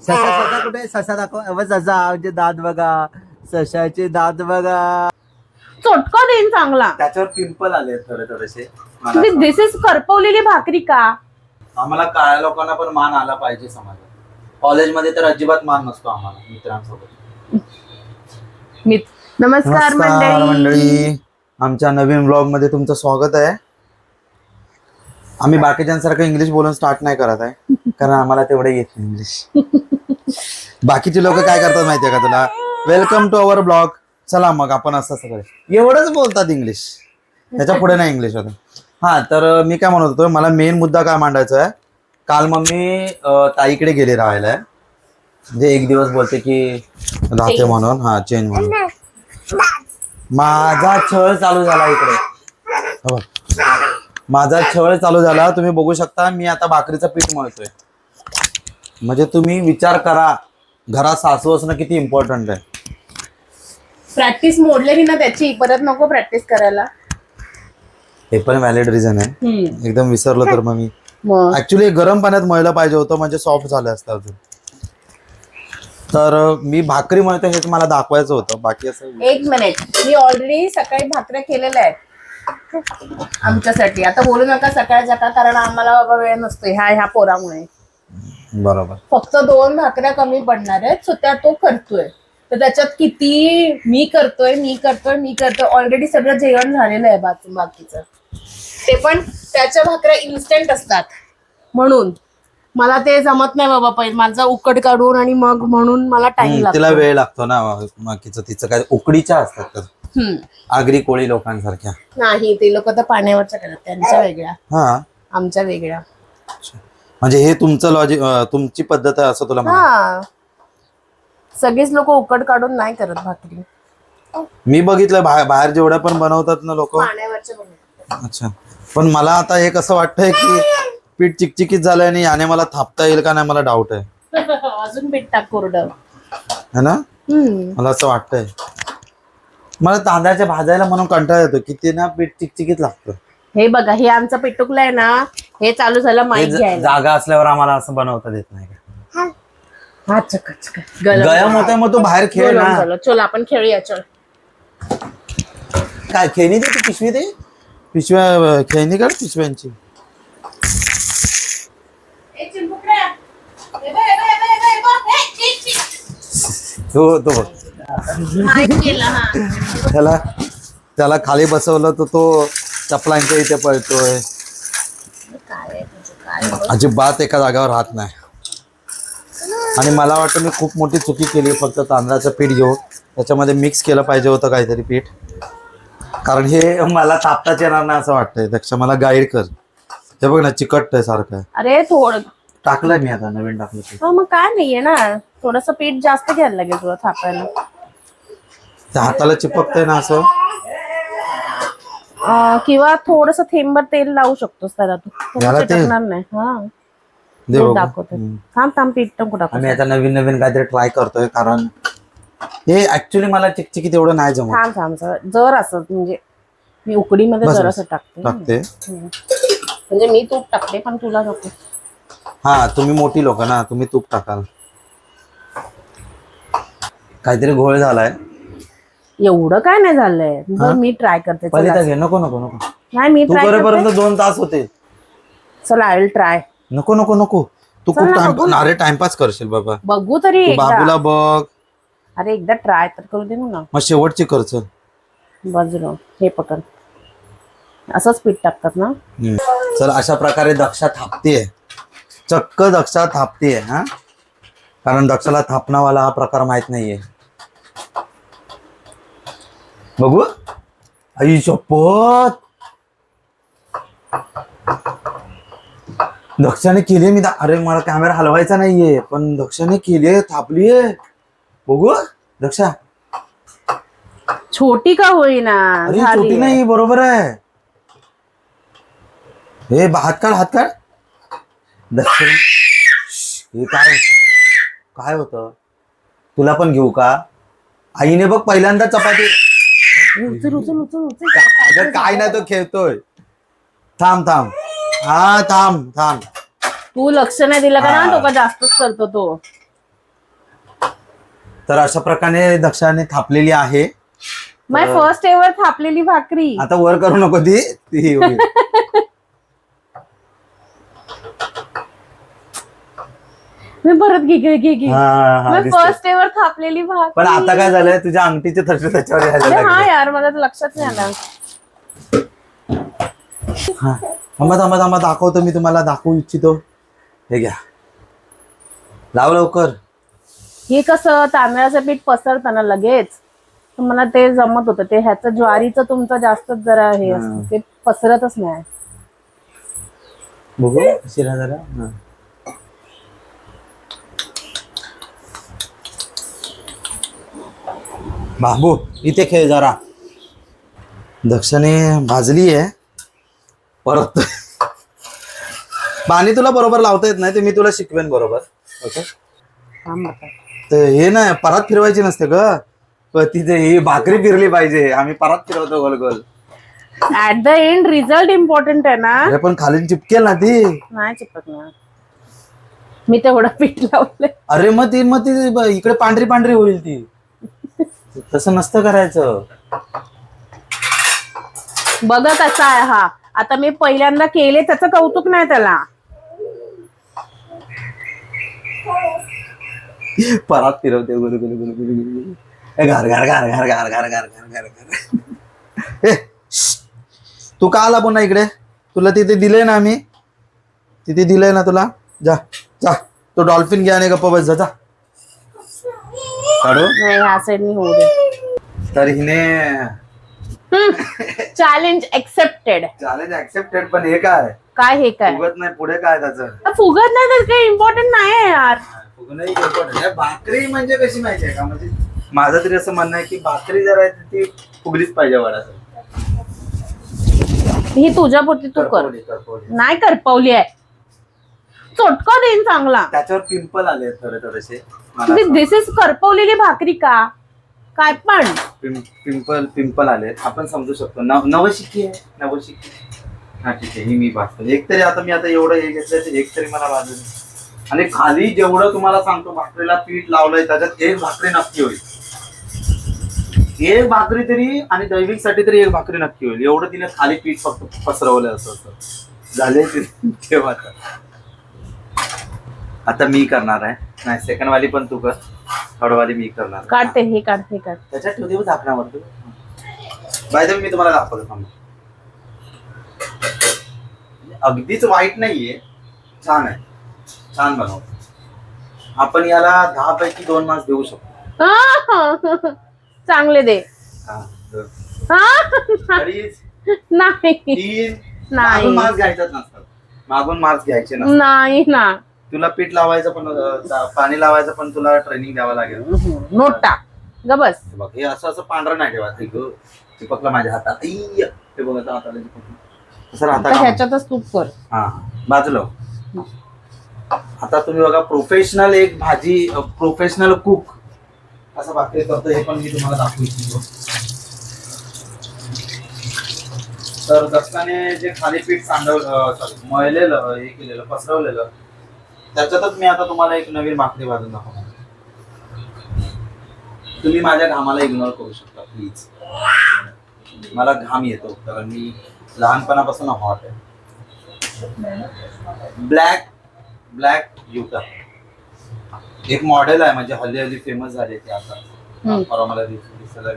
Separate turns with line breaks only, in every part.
ससा कुठे ससा दाखव ससा म्हणजे दात बघा सशाचे दात बघा
चोटका देईन चांगला.
त्याच्यावर पिंपल आले थोडेसे.
दिस इज करपवलेली भाकरी का?
आम्हाला काळ्या लोकांना पण मान आला पाहिजे समाजात. कॉलेजमध्ये तर अजिबात मान नसतो आम्हाला मित्रांसोबत.
नमस्कार मंडळी,
आमच्या नवीन ब्लॉग मध्ये तुमचं स्वागत आहे. आम्ही बाकीच्यांसारखं इंग्लिश बोलून स्टार्ट नाही करत आहे कारण आम्हाला तेवढे येत नाही इंग्लिश. बाकीचे लोक काय करतात माहितीये का तुला? Welcome to our blog. चला मग आपण असं सगळे एवढंच बोलतात इंग्लिश, त्याच्या पुढे नाही इंग्लिश होतं. हा तर मी काय म्हणत होतो, मला मेन मुद्दा काय मांडायचा आहे. काल मम्मी ताईकडे गेली राहायला, म्हणजे एक दिवस बोलते की राहते म्हणून. हा चेंज म्हणून. माझा छळ चालू झाला इकडे. माझा छळ चालू झाला. तुम्ही बघू शकता मी आता भाकरीचं पीठ मळतोय. म्हणजे तुम्ही विचार करा घरात सासू असणं किती इम्पॉर्टंट आहे.
प्रॅक्टिस मोडलेली ना त्याची, परत नको प्रॅक्टिस करायला.
हे पण व्हॅलिड रिझन आहे. एकदम विसरलो तर मग मी ऍक्च्युली गरम पाण्यात मळलं पाहिजे होतं, म्हणजे सॉफ्ट झालं असतं अजून. तर मी भाकरी मळतो हेच मला दाखवायचं होतं, बाकी असं.
एक मिनिट, मी ऑलरेडी सकाळी भाकऱ्या केलेल्या आहेत आमच्यासाठी. आता बोलू नका सकाळच्या का, कारण आम्हाला बाबा वेळ नसतो ह्या पोरामुळे.
बरोबर.
फक्त 2 भाकऱ्या कमी पडणार आहेत, सो त्या तो करतोय. तर त्याच्यात किती मी करतोय ऑलरेडी सगळं जेवण झालेलं आहे बाकीचं. ते पण त्याच्या भाकऱ्या इन्स्टंट असतात म्हणून मला ते जमत नाही बाबा. पहिले माझा उकड काढून आणि मग म्हणून मला टाइम लागतो.
तिला वेळ लागतो ना. बाकीचं तिचं काय उकडीच्या असतात आगरी कोळी लोकांसारख्या
नाही. ते लोक तर पाण्यावरच्या करतात, त्यांच्या वेगळ्या,
हा
आमच्या वेगळ्या.
म्हणजे हे तुमचं लॉजिक, तुमची पद्धत आहे असं तुला म्हणायचं?
हा, सगळेच लोक उकड काढून नाही करत भाकरी.
मी बघितलं बाहेर जेवढ्या पण बनवतात ना लोक
पाण्यावरच्या बनवतात.
अच्छा. पण मला आता हे कसं वाटतंय की पीठ चिकचिकीत झालंय आणि याने मला थापता येईल का नाही मला डाऊट आहे.
अजून पीठ टाक कोरडं,
है ना. मला असं वाटतंय. मला तांदळाच्या भाजायला म्हणून कंटाळा येतो की ते ना पीठ चिकचिकीत लागतं.
हे बघा, हे आमचं पिटुकलं आहे ना, हे चालू झालं माईक घ्यायला.
जागा असल्यावर आम्हाला असं बनवता देत नाही का?
हा चकच
गरम होतंय, मग तू बाहेर खेळ ना.
चल आपण खेळूया. चल
काय खेळणी दे, पिशवी दे. पिशव्या खेळणी काढ पिशव्यांची. तो बघ, त्याला खाली बसवलं तर तो चपलांच्या इथे पळतोय. अजिबात एका जागेवर राहत नाही. आणि मला वाटतं मी खूप मोठी चुकी केली. फक्त तांदळाचं पीठ घेऊन त्याच्यामध्ये मिक्स केलं पाहिजे होतं काहीतरी पीठ, कारण हे मला तापताच येणार नाही असं वाटतंय. त्यापेक्षा मला गाईड कर. हे बघ ना, चिकटतंय सारखं.
अरे थोडं
टाकलंय मी, आता नवीन टाकलं.
मग काय नाहीये ना, थोडस पीठ जास्त घ्यायला लागेल तुला थापायला.
त्या हाताला चिपकतंय ना असं.
किंवा थोडस थेंबर तेल लावू शकतोस त्याला. तू चिटकणार नाही. हा दाखवतो. थांब पीठ टाकू.
आम्ही आता नवीन काहीतरी ट्राय करतोय, कारण हे ऍक्च्युली मला चिकचिकीत एवढं नाही जमत.
थांब जर असं, म्हणजे मी उकडीमध्ये जर असं टाकते म्हणजे मी तूप टाकते, पण तुला नको.
हा, तुम्ही मोठी लोक ना, तुम्ही तूप टाकाल. काहीतरी घोळ झालाय.
एवढं काय नाही झालंय. मी ट्राय करते.
नको
नाही, मी ट्राय
करेपर्यंत 2 तास होते.
चला, आय विल ट्राय.
नको तू खूप अरे टाइमपास करशील बाबा.
बघू तरी
बाबूला बघ.
अरे एकदा ट्राय तर करू दे ना.
मग शेवटची खर्च
बाजूला हे पकड. असंच पीठ टाकतात ना.
चल, अशा प्रकारे दक्षा थापतीये. चक्क दक्षा थापतीये. हा, कारण दक्षाला थापणावाला हा प्रकार माहित नाहीये. बघू. आई शपथ, दक्षाने केलीये. मी अरे मला कॅमेरा हलवायचा नाहीये, पण दक्षाने केलीये, थापलीये. बघू दक्षा.
छोटी का होईना.
अरे छोटी नाही, बरोबर आहे. हे हात काढ. दक्षा, हे काय होतं? तुला पण घेऊ का? आईने बघ पहिल्यांदा चपाती.
उचल.
काय नाही, तो खेळतोय. थांब. हा थांब.
तू लक्ष नाही दिलं का ना, तो का जास्तच करतो तो.
तर अशा प्रकारे दक्षाने थापलेली आहे.
माय फर्स्ट एव्हर थापलेली भाकरी.
आता वर करू नको ती होईल.
मी परत घे.
हा, दिसतंय.
फर्स्ट एव्हर थापलेली भाकरी.
पण आता काय झालंय, तुझ्या अंगठीचे थरचे त्याच्यावर यायला
अरे हा
लागले.
यार, मला तर लक्षात नाही आलं.
हा, थांबा दाखवतो, मी तुम्हाला दाखवू इच्छितो. हे घ्या, लाव लवकर.
हे कसं तांदळाचं पीठ पसरतं ना लगेच, तर मला ते जमत होतं. ते ह्याचं ज्वारीचं तुमचं जास्तच जरा हे असतं, ते पसरतच नाही.
बघू शिरा जरा. हा. बाबू इथे खेळ जरा. दक्षाने भाजली आहे परत. पाणी तुला बरोबर लावता येत नाही, ते मी तुला शिकवेन बरोबर. ओके, तर हे नाही परत फिरवायची नसते ग, तिथे ही भाकरी फिरली पाहिजे. आम्ही परत फिरवतो गोल गोल.
At the end result important आहे ना.
अरे पण खाली चिपकेल ना ती.
नाही चिपकणार, मी तेवढं पीठ लावलंय.
अरे मग ती इकडे पांढरी पांढरी होईल ती. तसं नसतं करायचं.
बघा कसा आहे हा. आता मी पहिल्यांदा केले, त्याचं कौतुक नाही त्याला.
परत फिरवते गुलू गुलू गुलू गुलू गुलू. घर घर घर घर घर घर घर घर घर घर. तू का आला पुन्हा इकडे? तुला तिथे दिलंय ना आम्ही, तिथे दिलंय ना तुला. जा जा, तो डॉल्फिन घ्या आणि गप्प बस जा. काढू
नाही, ह्या साईडनी होऊ दे.
तर हिने
चॅलेंज एक्सेप्टेड.
Challenge accepted. पण हे काय
काय हे काय
फुगत नाही पुढे, काय त्याचं
फुगत नाही तर काही इम्पॉर्टंट नाही यार.
फुगणं इम्पॉर्टंट आहे. भाकरी म्हणजे कशी माहिती आहे का, म्हणजे माझं तरी असं म्हणणं आहे की भाकरी जर आहे ती फुगलीच पाहिजे वडाचं.
ही तुझ्यापुरती तू कर. नाही करपवली आहे, चोटका देईन चांगला.
त्याच्यावर पिंपल आले थोडेसे.
दिस इज करपवलेली भाकरी का काय पण.
पिंपल आले, आपण समजू शकतो. नवशिकी आहे, नवशिकी. हा ठीक आहे, ही मी भाजतो. एक तरी आता मी एवढं हे घेतलं तर एक तरी मला भाजून. आणि खाली जेवढं तुम्हाला सांगतो भाकरीला पीठ लावलंय त्याच्यात एक भाकरी नक्की होईल. एक भाकरी तरी, आणि दैविक साठी तरी एक भाकरी नक्की होईल. एवढं तिने खाली पीठ फक्त पसरवलं असं झाले तेव्हा. आता मी करणार आहे. नाही, सेकंड वाली पण तू कर, थर्ड वाली मी करणार.
काढते हे काढ हे काढ.
त्याच्यात ठेवते झाकणावर. तू बाय द वे मी तुम्हाला दाखवतो थांबा. अगदीच वाईट नाहीये, छान आहे, छान बनवतो. आपण याला 10 पैकी 2 मार्क्स देऊ शकतो.
चांगले दे.
हा, 2.
नाही
3. मागून मार्क्स घ्यायचाच नसतात, मागून मार्क्स घ्यायचे नसतात.
नाही ना,
तुला पीठ लावायचं पण, पाणी लावायचं पण तुला ट्रेनिंग द्यावं लागेल.
नोट टाक ग बस.
बघ, हे असं पांढरं नाही ठेवायचं. चिपकलं माझ्या हातात. ते बघ आता हाताला चिपकलं. तसं राहता
ह्याच्यातच तूप कर.
हा, बाजूला. आता तुम्ही बघा, प्रोफेशनल एक प्रोफेशनल कुक असं भाकरी करतो. हे पण मी तुम्हाला दाखवू इच्छितो. तर दत्ताने जे खाली पीठ मळलेलं, हे केलेलं, पसरवलेलं, त्याच्यातच मी आता तुम्हाला एक नवीन भाकरी भाजून दाखवणार. तुम्ही माझ्या घामाला इग्नोर करू शकता प्लीज. मला घाम येतो कारण मी लहानपणापासून हॉट आहे. ब्लॅक युटा एक मॉडेल आहे, म्हणजे हल्ली फेमस झाले ते आता. मला दिसायला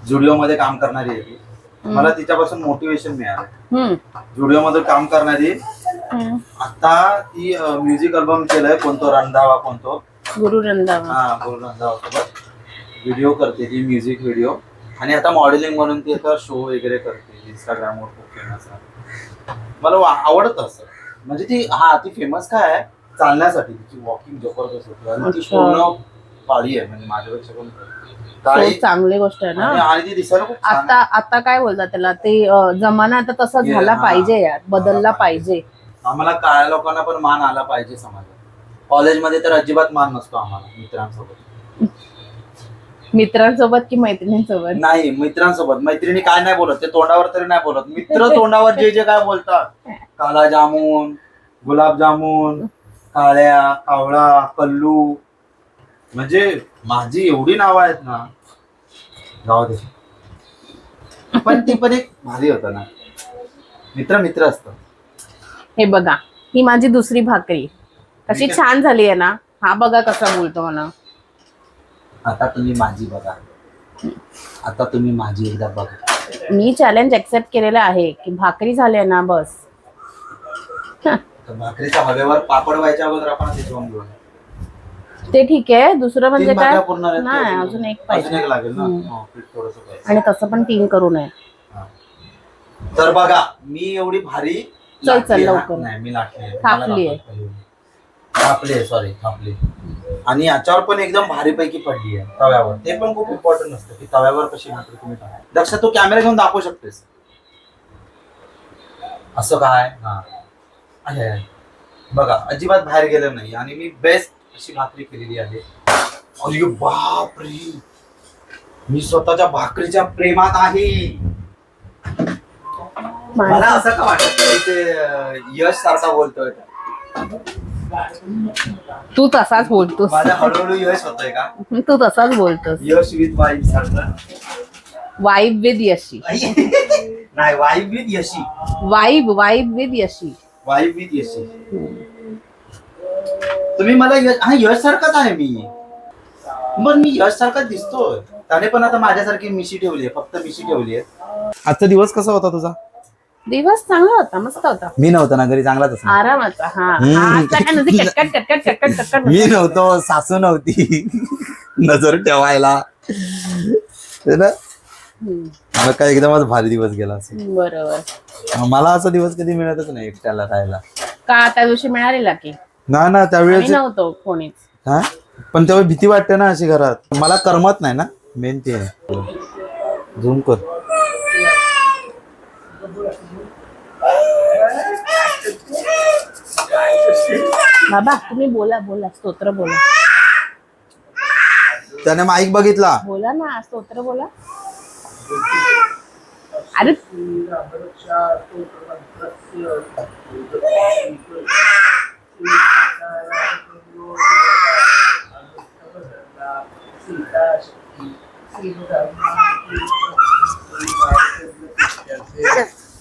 जुडिओ मध्ये काम करणारी आहे ती. मला तिच्यापासून मोटिवेशन मिळालं. जुडिओ मध्ये काम करणारी. आता ती म्युझिक अल्बम केलंय, कोणतो रंधावा, कोणतो
गुरु रंधावा.
हा, गुरु रंधावा सोबत व्हिडिओ करते ती, म्युझिक व्हिडिओ. आणि आता मॉडेलिंग म्हणून ती आता शो वगैरे करते इंस्टाग्रामवर, खूप फेमस आहे. मला आवडत असं, म्हणजे ती फेमस काय आहे, चालण्यासाठी तिची वॉकिंग जबरदस्त होती. आणि ती पूर्ण काळी आहे, म्हणजे माझ्यापेक्षा पण काळी.
चांगली गोष्ट आहे ना.
आणि ती दिसायला खूप छान आहे.
आता काय बोलतात त्याला, ते जमाना आता तसा झाला पाहिजे यार, बदलला पाहिजे.
आम्हाला काळ्या लोकांना पण मान आला पाहिजे समाजात. कॉलेजमध्ये तर अजिबात मान नसतो आम्हाला.
मित्रांसोबत की मैत्रिणींसोबत? नाही,
मित्रांसोबत. मैत्रिणी काय नाही बोलत, ते तोंडावर तरी नाही बोलत. मित्र तोंडावर जे काय बोलतात, काला जामून, गुलाबजामुन, काळ्या, कावळा, कल्लू, म्हणजे माझी एवढी नावं आहेत ना, जाऊ दे. पण ती पण एक भारी होतं ना, मित्र मित्र असतं.
हे बघा, ही माझी दुसरी भाकरी कशी छान झाली आहे ना. हा बघा कसा बोलतो मला.
आता तुम्ही माझी बघा, आता तुम्ही माझी एकदा बघा.
मी चॅलेंज एक्सेप्ट केलेलं आहे की भाकरी झाली ना बस.
तर भाकरीच्या हवेवर पापड व्हायच्या अगोदर आपण ते जेवण घेऊन
ते ठीक आहे. दुसरं म्हणजे
3
काय
भाकऱ्या पूर्ण आहेत.
नाही, अजून एक पाहिजे.
अजून एक लागेल ना. पीठ थोडंसं पाहिजे.
आणि तसं पण 3 करू नये.
तर बघा, मी एवढी भारी
चल
लाटली आहे.
लवकर.
नाही, मी लाटली आहे.
थापली आहे.
थापली आहे, सॉरी थापली. आणि याच्यावर पण एकदम भारीपैकी पडली आहे तव्यावर. ते पण खूप इम्पॉर्टंट असतं की तव्यावर कशी भाकरी तुम्ही टाका. दक्ष, तू कॅमेरा घेऊन दाखवू शकतेस असं काय. हा आहे. बघा, अजिबात बाहेर गेलं नाही आणि मी बेस्ट अशी भाकरी केलेली आहे. अरे बापरे, मी स्वतःच्या भाकरीच्या प्रेमात आहे. मला असं का वाटत की ते यश सारखा बोलतोय.
तू तसाच बोलतोस.
माझ्या हळूहळू यश होतोय का.
तू तसाच बोलतोस.
यश विथ वाईफ सारखं.
Vibe with Yashi.
नाही, wife with Yashi.
Vibe with Yashi.
Wife with Yashi. तुम्ही मला यश सारखाच आहे मी. पण मी यश सारखाच दिसतोय. त्याने पण आता माझ्यासारखी मिशी ठेवली आहे, फक्त मिशी ठेवली आहे. आजचा दिवस कसा होता तुझा.
दिवस चांगला होता, मस्त होता.
मी नव्हता ना घरी, चांगलाच असणार.
आरामाचा. कटकट कटकट कटकट कटकट.
मी नव्हतो, सासू नव्हती नजर ठेवायला. मला काय एकदमच भारी दिवस गेला असेल.
बरोबर.
मला असा दिवस कधी मिळतच नाही एकट्याला राहायला.
का त्या दिवशी मिळालेला की
ना त्यावेळेस
नव्हतो कोणीच.
हा, पण तेव्हा भीती वाटते ना अशी घरात. मला करमत नाही ना, मेन ते आहे. झूम कर.
बाबा तुम्ही बोला स्तोत्र बोला.
त्याने माईक बघितला.
बोला ना, स्तोत्र बोला. अरे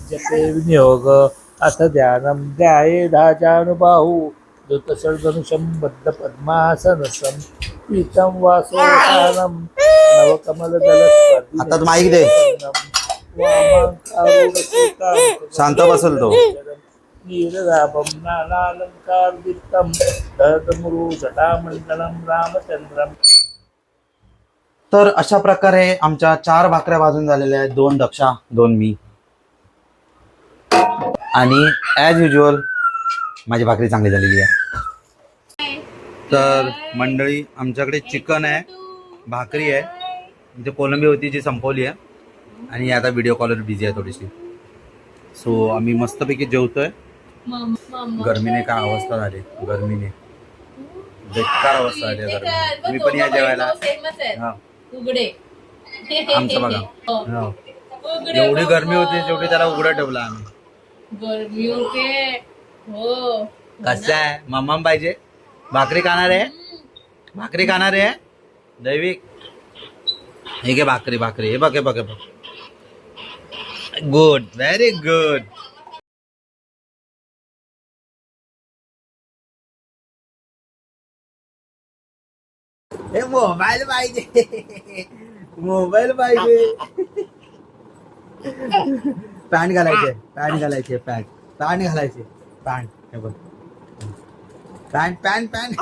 जपे विनियोग अथ ध्यानं ध्यायेधाजानुबाहु धृतशर्धनुषं बद्ध पद्मासनसं पीतं वासोशानं नवकमलदलस्पर्धी.
आता माईक दे. शांत बसल तो.
नीरदाभं नानालंकारदीप्तं दहदमुरु जटामण्डलं रामचंद्रं.
तर अशा प्रकारे आमच्या 4 भाकऱ्या भाजून झालेल्या आहेत. 2 दक्षा, 2 मी. आणि ॲज युजल माझी भाकरी चांगली झालेली आहे. तर मंडळी, आमच्याकडे चिकन आहे, भाकरी आहे, म्हणजे कोलंबी होती जी संपवली आहे, आणि आता व्हिडिओ कॉलवर बिझी आहे थोडीशी. सो आम्ही मस्तपैकी जेवतोय. गरमीने काय अवस्था झाली, गरमीने बेकार अवस्था झाली आहे गरमी. तुम्ही पण या जेवायला. आमचं बघा, एवढी गरमी होती तेवढी त्याला उघडं ठेवलं आम्ही.
गर्मी होते हो.
कसं आहे, मम्मा पाहिजे. भाकरी खाणार आहे, भाकरी खाणार आहे दैविक. हे घे भाकरी, भाकरी. हे बघ, हे बघ, हे बघ. Good, very good. हे मोबाईल पाहिजे, मोबाईल पाहिजे. पॅन्ट घालायचे, पॅन्ट घालायचे, पॅन्ट घालायचे, पॅन्ट. हे बघ, पॅन्ट पॅन्ट पॅन्ट.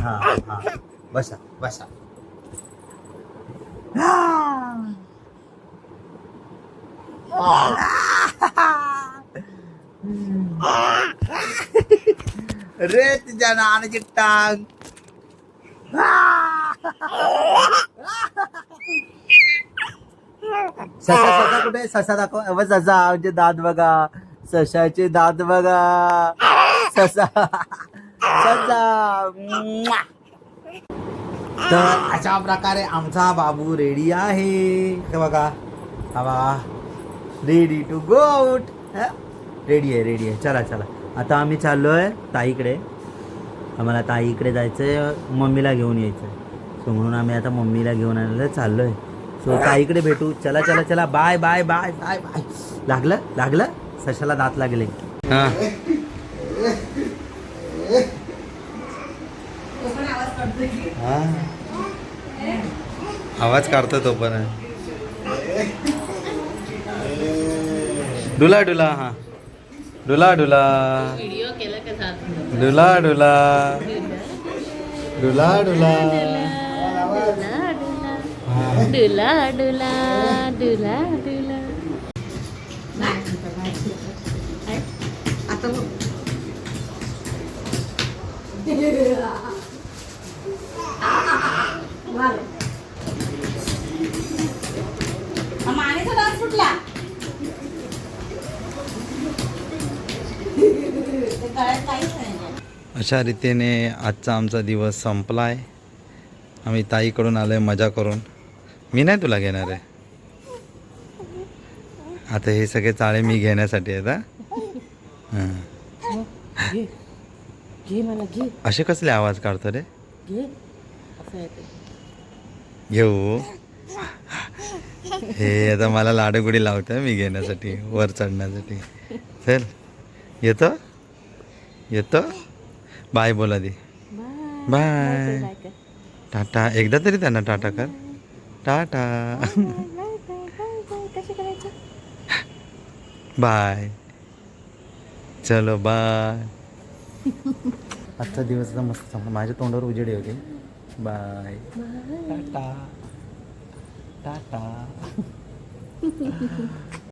हा, बसा बसा. रे तुझ्या नानाची टांग. ससा कुठे, ससा दाखव. ससा म्हणजे दात बघा, सशाचे दात बघा. ससा ससा. तर अशा प्रकारे आमचा बाबू रेडी आहे हे बघा हा बघा ready to go out ready आहे चला चला आता आम्ही चाललोय ताईकडे आम्हाला ताईकडे जायचंय मम्मीला घेऊन यायचंय सो म्हणून आम्ही आता मम्मीला घेऊन आलेलं चाललोय सो ताईकडे भेटू चला चला चला bye bye bye bye bye लागलं सशाला दात लागले हा हा आवाज काढतो तो पण डुला डुला हा डुला डुला
व्हिडिओ केला का जात
डुला डुला डुला डुला
डुला डुला डुला डुला आता मानेचा डान्स सुटला
अशा रीतीने आजचा आमचा दिवस संपला आहे आम्ही ताईकडून आलो आहे मजा करून मी नाही तुला घेणार आहे आता हे सगळे चाळे मी घेण्यासाठी आहेत हां
घे मला घे
असे कसले आवाज काढतो रे
घे असं आहे ते.
घेऊ हे आता मला लाडूगुडी लावतं मी घेण्यासाठी वर चढण्यासाठी चल येतो बाय बोला दी बाय टाटा एकदा तरी त्यांना टाटा कर टाटा बाय चलो बाय आजचा दिवस एकदम मस्त संपला माझ्या तोंडावर उजेड होते बाय टाटा टाटा